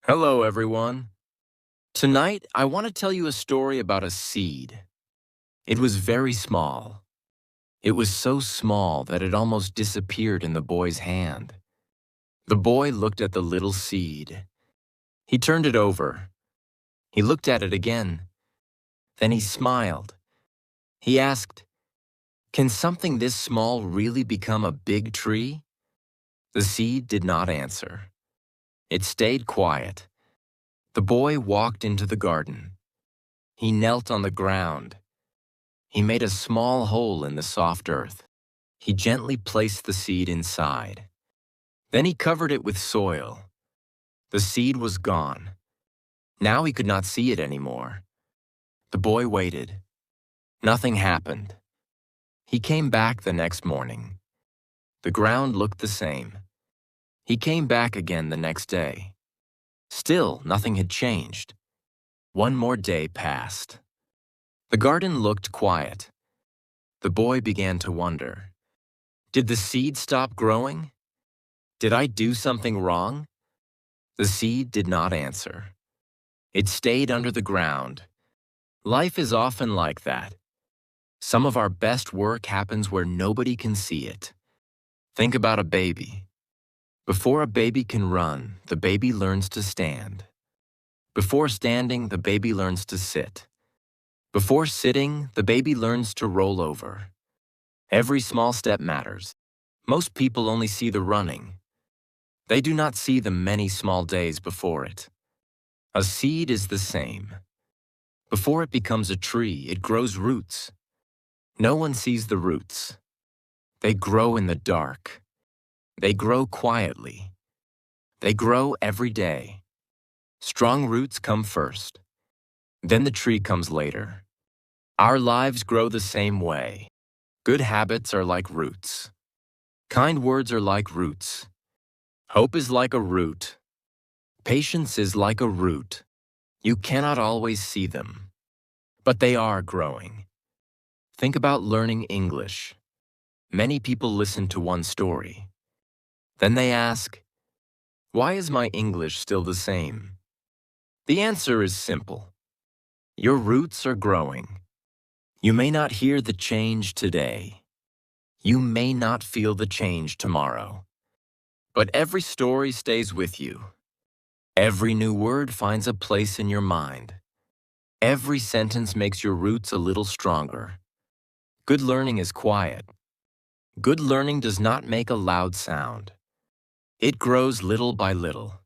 Hello, everyone. Tonight, I want to tell you a story about a seed. It was very small. It was so small that it almost disappeared in the boy's hand. The boy looked at the little seed. He turned it over. He looked at it again. Then he smiled. He asked, "Can something this small really become a big tree?" The seed did not answer. It stayed quiet. The boy walked into the garden. He knelt on the ground. He made a small hole in the soft earth. He gently placed the seed inside. Then he covered it with soil. The seed was gone. Now he could not see it anymore. The boy waited. Nothing happened. He came back the next morning. The ground looked the same. He came back again the next day. Still, nothing had changed. One more day passed. The garden looked quiet. The boy began to wonder. Did the seed stop growing? Did I do something wrong? The seed did not answer. It stayed under the ground. Life is often like that. Some of our best work happens where nobody can see it. Think about a baby. Before a baby can run, the baby learns to stand. Before standing, the baby learns to sit. Before sitting, the baby learns to roll over. Every small step matters. Most people only see the running. They do not see the many small days before it. A seed is the same. Before it becomes a tree, it grows roots. No one sees the roots. They grow in the dark. They grow quietly. They grow every day. Strong roots come first. Then the tree comes later. Our lives grow the same way. Good habits are like roots. Kind words are like roots. Hope is like a root. Patience is like a root. You cannot always see them, but they are growing. Think about learning English. Many people listen to one story. Then they ask, "Why is my English still the same?" The answer is simple. Your roots are growing. You may not hear the change today. You may not feel the change tomorrow. But every story stays with you. Every new word finds a place in your mind. Every sentence makes your roots a little stronger. Good learning is quiet. Good learning does not make a loud sound. It grows little by little.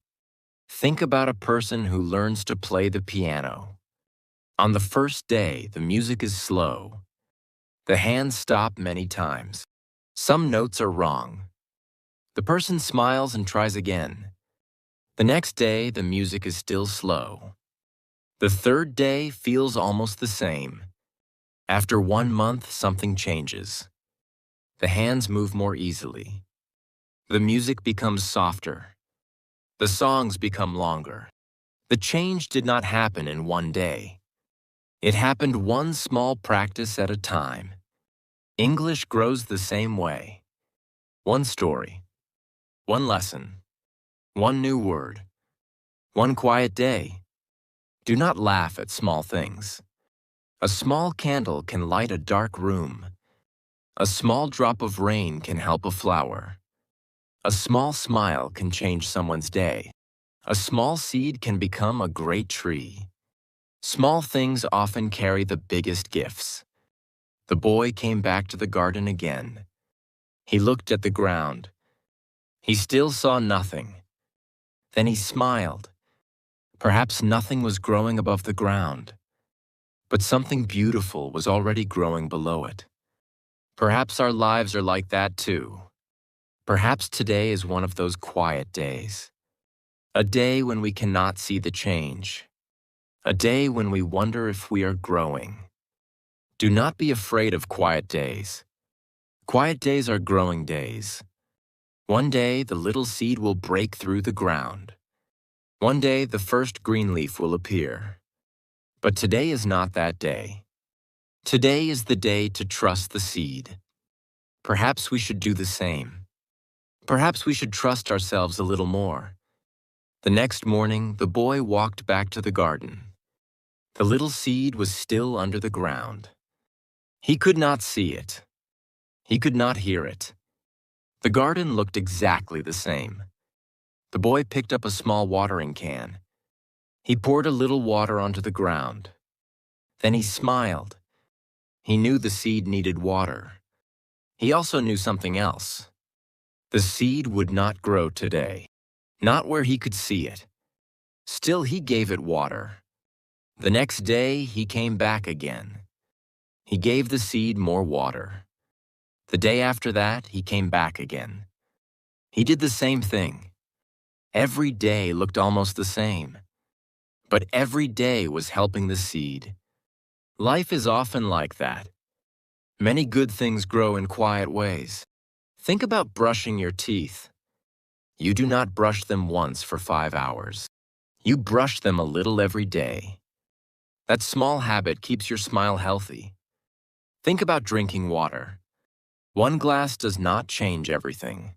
Think about a person who learns to play the piano. On the first day, the music is slow. The hands stop many times. Some notes are wrong. The person smiles and tries again. The next day, the music is still slow. The third day feels almost the same. After 1 month, something changes. The hands move more easily. The music becomes softer. The songs become longer. The change did not happen in one day. It happened one small practice at a time. English grows the same way. One story, one lesson, one new word, one quiet day. Do not laugh at small things. A small candle can light a dark room. A small drop of rain can help a flower. A small smile can change someone's day. A small seed can become a great tree. Small things often carry the biggest gifts. The boy came back to the garden again. He looked at the ground. He still saw nothing. Then he smiled. Perhaps nothing was growing above the ground, but something beautiful was already growing below it. Perhaps our lives are like that too. Perhaps today is one of those quiet days. A day when we cannot see the change. A day when we wonder if we are growing. Do not be afraid of quiet days. Quiet days are growing days. One day, the little seed will break through the ground. One day, the first green leaf will appear. But today is not that day. Today is the day to trust the seed. Perhaps we should do the same. Perhaps we should trust ourselves a little more. The next morning, the boy walked back to the garden. The little seed was still under the ground. He could not see it. He could not hear it. The garden looked exactly the same. The boy picked up a small watering can. He poured a little water onto the ground. Then he smiled. He knew the seed needed water. He also knew something else. The seed would not grow today, not where he could see it. Still, he gave it water. The next day, he came back again. He gave the seed more water. The day after that, he came back again. He did the same thing. Every day looked almost the same. But every day was helping the seed. Life is often like that. Many good things grow in quiet ways. Think about brushing your teeth. You do not brush them once for 5 hours. You brush them a little every day. That small habit keeps your smile healthy. Think about drinking water. One glass does not change everything.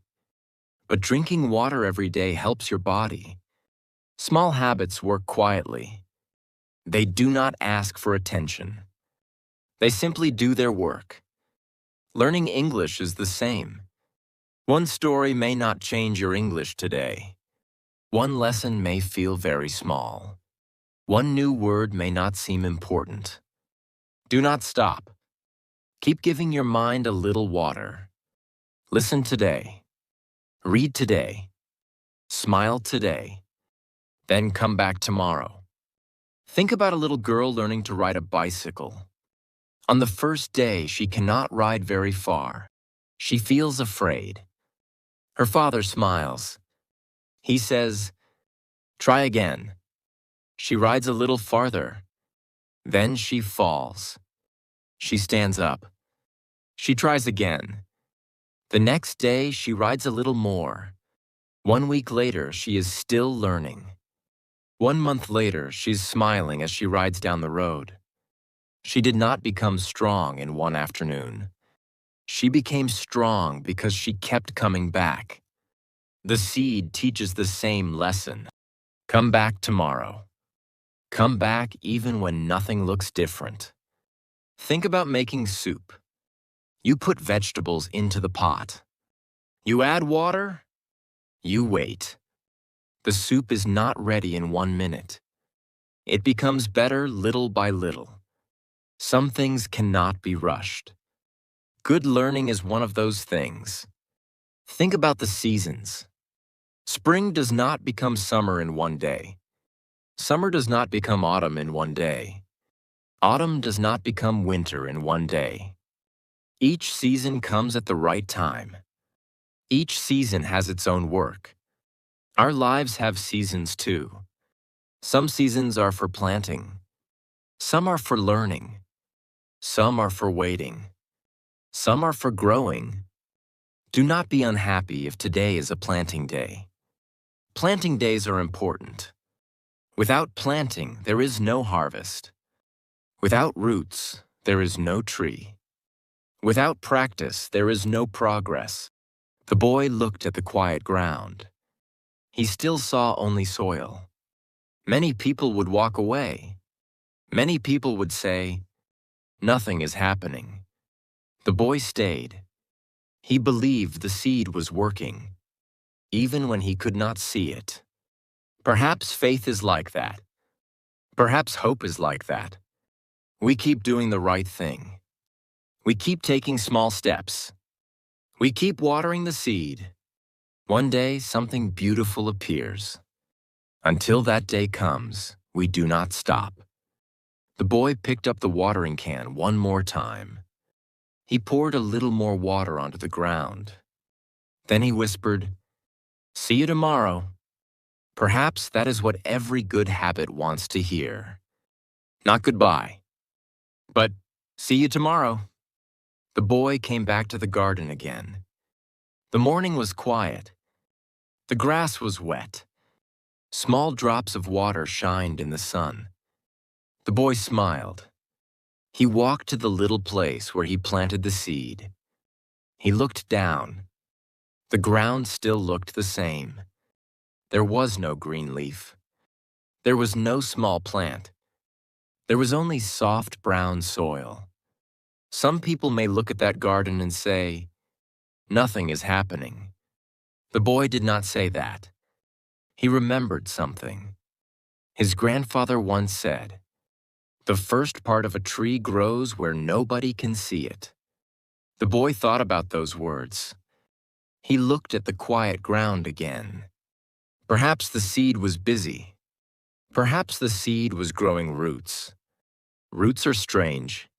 But drinking water every day helps your body. Small habits work quietly. They do not ask for attention. They simply do their work. Learning English is the same. One story may not change your English today. One lesson may feel very small. One new word may not seem important. Do not stop. Keep giving your mind a little water. Listen today. Read today. Smile today. Then come back tomorrow. Think about a little girl learning to ride a bicycle. On the first day, she cannot ride very far. She feels afraid. Her father smiles. He says, "Try again." She rides a little farther. Then she falls. She stands up. She tries again. The next day, she rides a little more. 1 week later, she is still learning. 1 month later, she's smiling as she rides down the road. She did not become strong in one afternoon. She became strong because she kept coming back. The seed teaches the same lesson. Come back tomorrow. Come back even when nothing looks different. Think about making soup. You put vegetables into the pot. You add water. You wait. The soup is not ready in 1 minute. It becomes better little by little. Some things cannot be rushed. Good learning is one of those things. Think about the seasons. Spring does not become summer in 1 day. Summer does not become autumn in 1 day. Autumn does not become winter in 1 day. Each season comes at the right time. Each season has its own work. Our lives have seasons too. Some seasons are for planting. Some are for learning. Some are for waiting. Some are for growing. Do not be unhappy if today is a planting day. Planting days are important. Without planting, there is no harvest. Without roots, there is no tree. Without practice, there is no progress. The boy looked at the quiet ground. He still saw only soil. Many people would walk away. Many people would say, "Nothing is happening." The boy stayed. He believed the seed was working, even when he could not see it. Perhaps faith is like that. Perhaps hope is like that. We keep doing the right thing. We keep taking small steps. We keep watering the seed. One day, something beautiful appears. Until that day comes, we do not stop. The boy picked up the watering can one more time. He poured a little more water onto the ground. Then he whispered, "See you tomorrow." Perhaps that is what every good habit wants to hear. Not goodbye, but see you tomorrow. The boy came back to the garden again. The morning was quiet. The grass was wet. Small drops of water shined in the sun. The boy smiled. He walked to the little place where he planted the seed. He looked down. The ground still looked the same. There was no green leaf. There was no small plant. There was only soft brown soil. Some people may look at that garden and say, "Nothing is happening." The boy did not say that. He remembered something. His grandfather once said, "The first part of a tree grows where nobody can see it." The boy thought about those words. He looked at the quiet ground again. Perhaps the seed was busy. Perhaps the seed was growing roots. Roots are strange.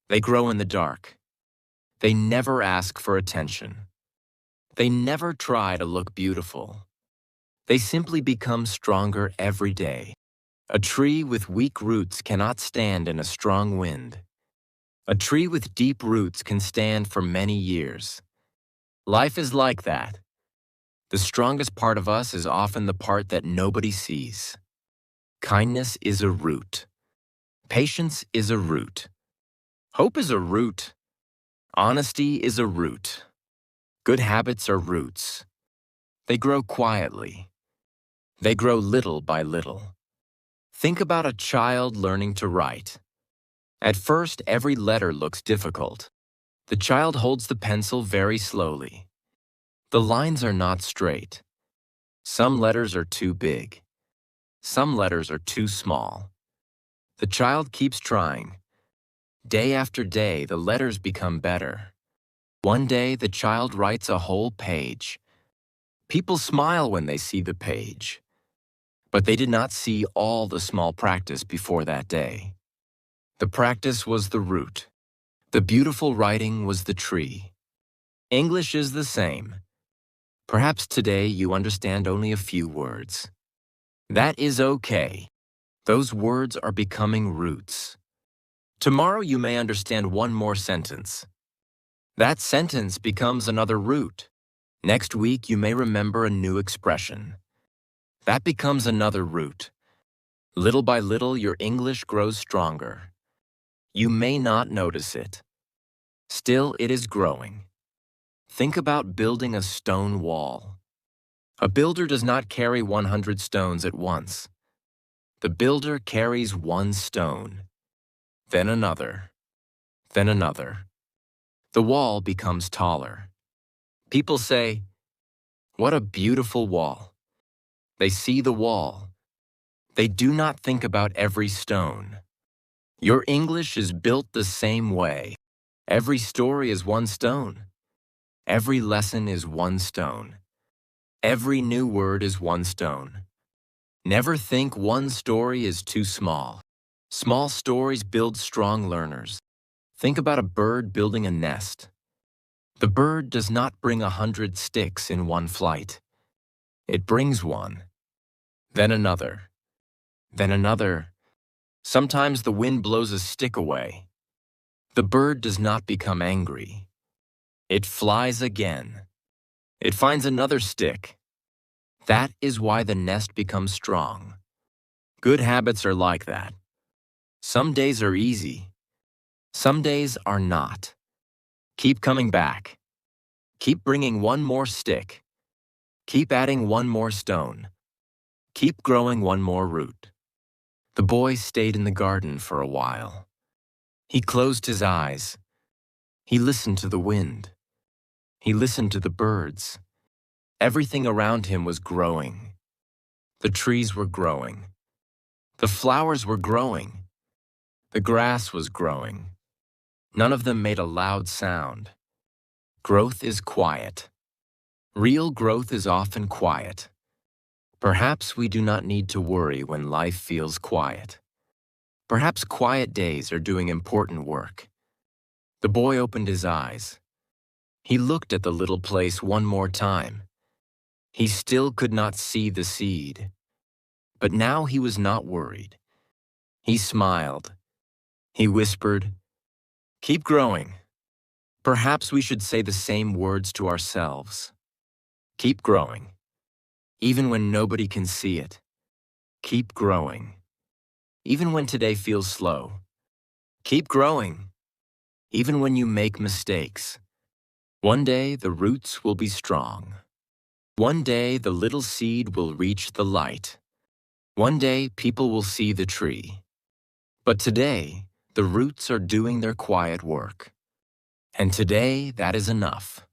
They grow in the dark. They never ask for attention. They never try to look beautiful. They simply become stronger every day. A tree with weak roots cannot stand in a strong wind. A tree with deep roots can stand for many years. Life is like that. The strongest part of us is often the part that nobody sees. Kindness is a root. Patience is a root. Hope is a root. Honesty is a root. Good habits are roots. They grow quietly. They grow little by little. Think about a child learning to write. At first, every letter looks difficult. The child holds the pencil very slowly. The lines are not straight. Some letters are too big. Some letters are too small. The child keeps trying. Day after day, the letters become better. One day, the child writes a whole page. People smile when they see the page. But they did not see all the small practice before that day. The practice was the root. The beautiful writing was the tree. English is the same. Perhaps today you understand only a few words. That is okay. Those words are becoming roots. Tomorrow you may understand one more sentence. That sentence becomes another root. Next week you may remember a new expression. That becomes another root. Little by little your English grows stronger. You may not notice it. Still, it is growing. Think about building a stone wall. A builder does not carry 100 stones at once. The builder carries one stone, then another, then another. The wall becomes taller. People say, "What a beautiful wall." They see the wall. They do not think about every stone. Your English is built the same way. Every story is one stone. Every lesson is one stone. Every new word is one stone. Never think one story is too small. Small stories build strong learners. Think about a bird building a nest. The bird does not bring 100 sticks in one flight. It brings one, then another, then another. Sometimes the wind blows a stick away. The bird does not become angry. It flies again. It finds another stick. That is why the nest becomes strong. Good habits are like that. Some days are easy. Some days are not. Keep coming back. Keep bringing one more stick. Keep adding one more stone. Keep growing one more root. The boy stayed in the garden for a while. He closed his eyes. He listened to the wind. He listened to the birds. Everything around him was growing. The trees were growing. The flowers were growing. The grass was growing. None of them made a loud sound. Growth is quiet. Real growth is often quiet. Perhaps we do not need to worry when life feels quiet. Perhaps quiet days are doing important work. The boy opened his eyes. He looked at the little place one more time. He still could not see the seed. But now he was not worried. He smiled. He whispered, "Keep growing." Perhaps we should say the same words to ourselves. Keep growing. Even when nobody can see it. Keep growing. Even when today feels slow. Keep growing. Even when you make mistakes. One day the roots will be strong. One day, the little seed will reach the light. One day, people will see the tree. But today, the roots are doing their quiet work. And today, that is enough.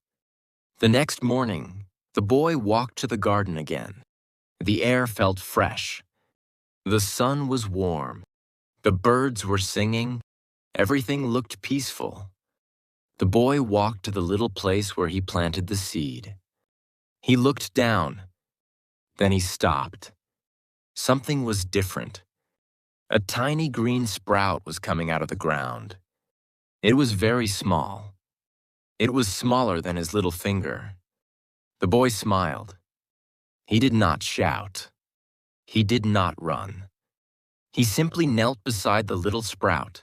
The next morning, the boy walked to the garden again. The air felt fresh. The sun was warm. The birds were singing. Everything looked peaceful. The boy walked to the little place where he planted the seed. He looked down. Then he stopped. Something was different. A tiny green sprout was coming out of the ground. It was very small. It was smaller than his little finger. The boy smiled. He did not shout. He did not run. He simply knelt beside the little sprout.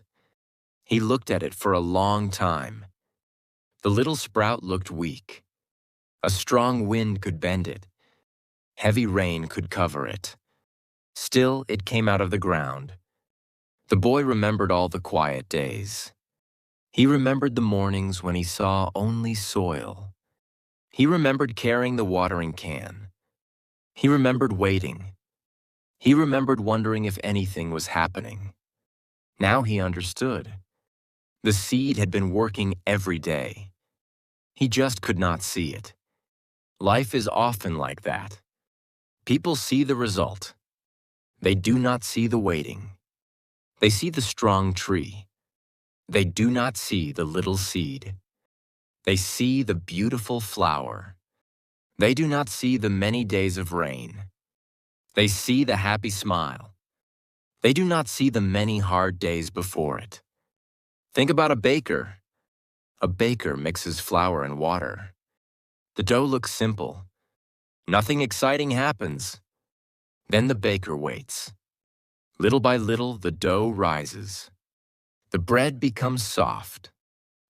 He looked at it for a long time. The little sprout looked weak. A strong wind could bend it. Heavy rain could cover it. Still, it came out of the ground. The boy remembered all the quiet days. He remembered the mornings when he saw only soil. He remembered carrying the watering can. He remembered waiting. He remembered wondering if anything was happening. Now he understood. The seed had been working every day. He just could not see it. Life is often like that. People see the result. They do not see the waiting. They see the strong tree. They do not see the little seed. They see the beautiful flower. They do not see the many days of rain. They see the happy smile. They do not see the many hard days before it. Think about a baker. A baker mixes flour and water. The dough looks simple. Nothing exciting happens. Then the baker waits. Little by little, the dough rises. The bread becomes soft.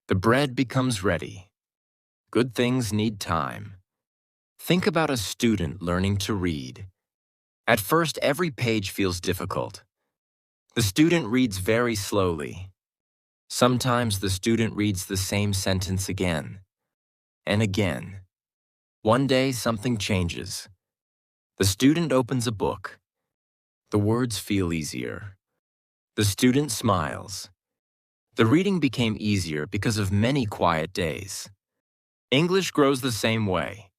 The bread becomes ready. Good things need time. Think about a student learning to read. At first, every page feels difficult. The student reads very slowly. Sometimes the student reads the same sentence again and again. One day, something changes. The student opens a book. The words feel easier. The student smiles. The reading became easier because of many quiet days. English grows the same way.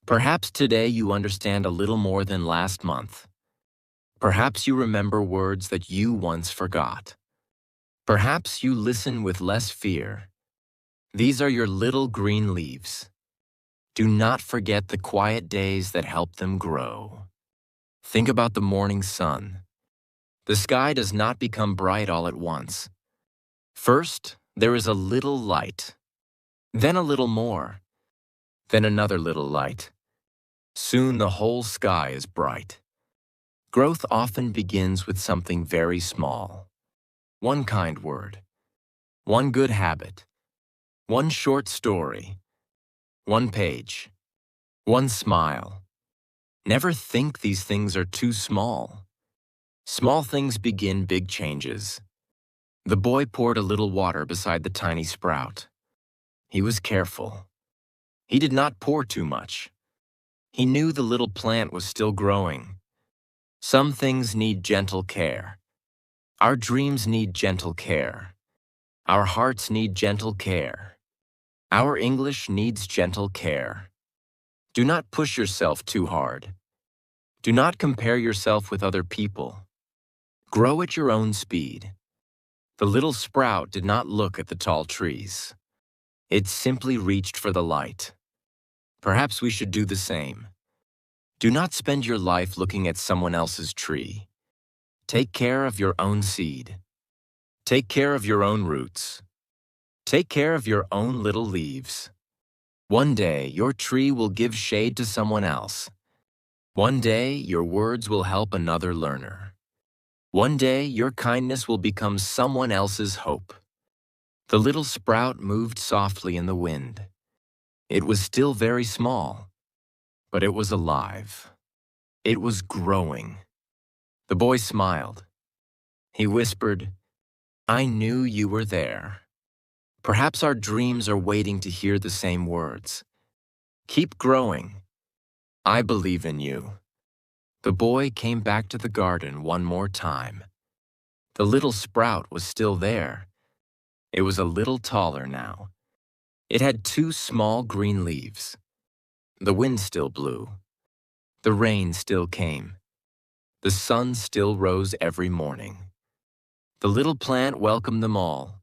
Perhaps today you understand a little more than last month. Perhaps you remember words that you once forgot. Perhaps you listen with less fear. These are your little green leaves. Do not forget the quiet days that help them grow. Think about the morning sun. The sky does not become bright all at once. First, there is a little light. Then a little more. Then another little light. Soon the whole sky is bright. Growth often begins with something very small. One kind word. One good habit. One short story. One page. One smile. Never think these things are too small. Small things begin big changes. The boy poured a little water beside the tiny sprout. He was careful. He did not pour too much. He knew the little plant was still growing. Some things need gentle care. Our dreams need gentle care. Our hearts need gentle care. Our English needs gentle care. Do not push yourself too hard. Do not compare yourself with other people. Grow at your own speed. The little sprout did not look at the tall trees. It simply reached for the light. Perhaps we should do the same. Do not spend your life looking at someone else's tree. Take care of your own seed. Take care of your own roots. Take care of your own little leaves. One day, your tree will give shade to someone else. One day, your words will help another learner. One day, your kindness will become someone else's hope. The little sprout moved softly in the wind. It was still very small, but it was alive. It was growing. The boy smiled. He whispered, "I knew you were there." Perhaps our dreams are waiting to hear the same words. Keep growing. I believe in you. The boy came back to the garden one more time. The little sprout was still there. It was a little taller now. It had two small green leaves. The wind still blew. The rain still came. The sun still rose every morning. The little plant welcomed them all.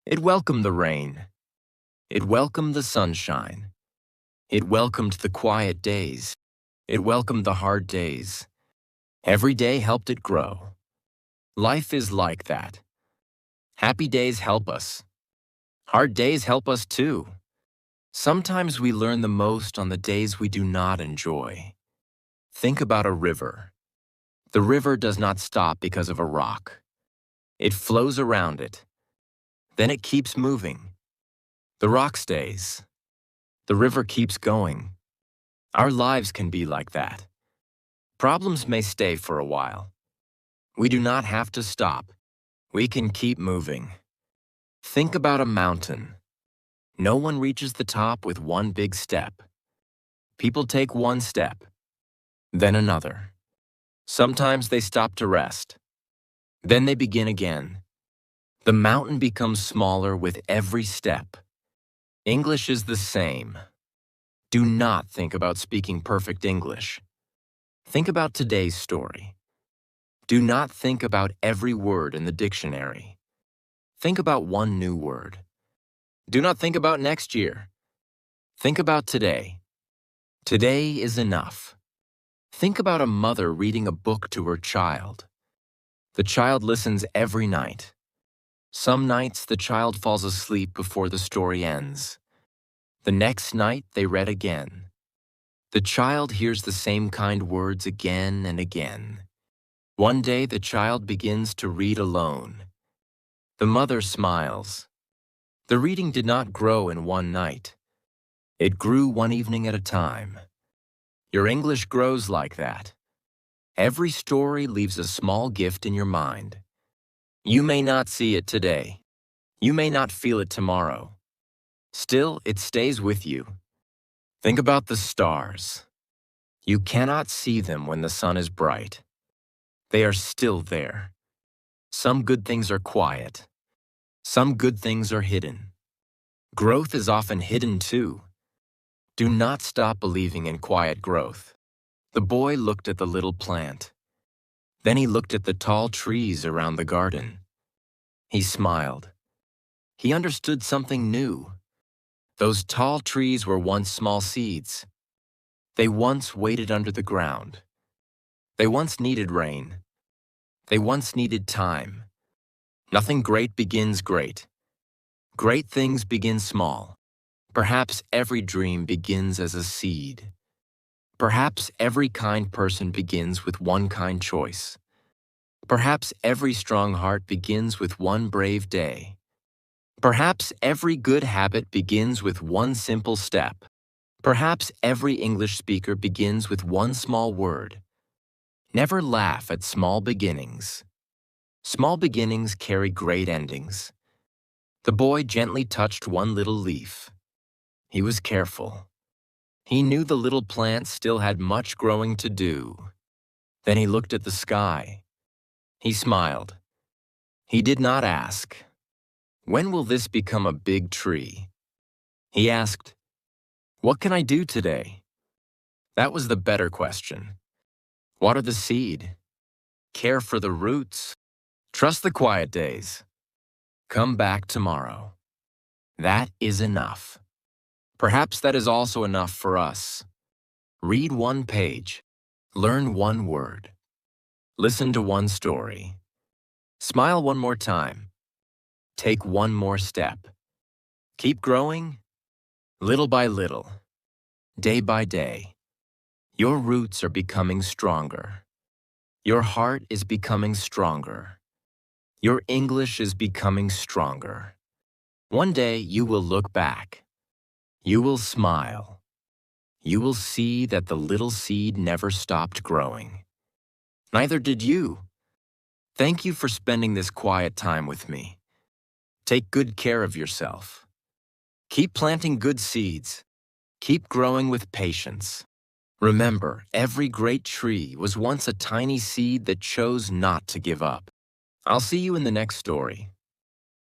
It welcomed the rain. It welcomed the sunshine. It welcomed the quiet days. It welcomed the hard days. Every day helped it grow. Life is like that. Happy days help us. Hard days help us too. Sometimes we learn the most on the days we do not enjoy. Think about a river. The river does not stop because of a rock. It flows around it. Then it keeps moving. The rock stays. The river keeps going. Our lives can be like that. Problems may stay for a while. We do not have to stop. We can keep moving. Think about a mountain. No one reaches the top with one big step. People take one step, then another. Sometimes they stop to rest. Then they begin again. The mountain becomes smaller with every step. English is the same. Do not think about speaking perfect English. Think about today's story. Do not think about every word in the dictionary. Think about one new word. Do not think about next year. Think about today. Today is enough. Think about a mother reading a book to her child. The child listens every night. Some nights the child falls asleep before the story ends. The next night they read again. The child hears the same kind words again and again. One day the child begins to read alone. The mother smiles. The reading did not grow in one night. It grew one evening at a time. Your English grows like that. Every story leaves a small gift in your mind. You may not see it today. You may not feel it tomorrow. Still, it stays with you. Think about the stars. You cannot see them when the sun is bright. They are still there. Some good things are quiet. Some good things are hidden. Growth is often hidden too. Do not stop believing in quiet growth. The boy looked at the little plant. Then he looked at the tall trees around the garden. He smiled. He understood something new. Those tall trees were once small seeds. They once waited under the ground. They once needed rain. They once needed time. Nothing great begins great. Great things begin small. Perhaps every dream begins as a seed. Perhaps every kind person begins with one kind choice. Perhaps every strong heart begins with one brave day. Perhaps every good habit begins with one simple step. Perhaps every English speaker begins with one small word. Never laugh at small beginnings. Small beginnings carry great endings. The boy gently touched one little leaf. He was careful. He knew the little plant still had much growing to do. Then he looked at the sky. He smiled. He did not ask, "When will this become a big tree?" He asked, "What can I do today?" That was the better question. Water the seed. Care for the roots. Trust the quiet days. Come back tomorrow. That is enough. Perhaps that is also enough for us. Read one page. Learn one word. Listen to one story. Smile one more time. Take one more step. Keep growing, little by little, day by day. Your roots are becoming stronger. Your heart is becoming stronger. Your English is becoming stronger. One day you will look back. You will smile. You will see that the little seed never stopped growing. Neither did you. Thank you for spending this quiet time with me. Take good care of yourself. Keep planting good seeds. Keep growing with patience. Remember, every great tree was once a tiny seed that chose not to give up. I'll see you in the next story.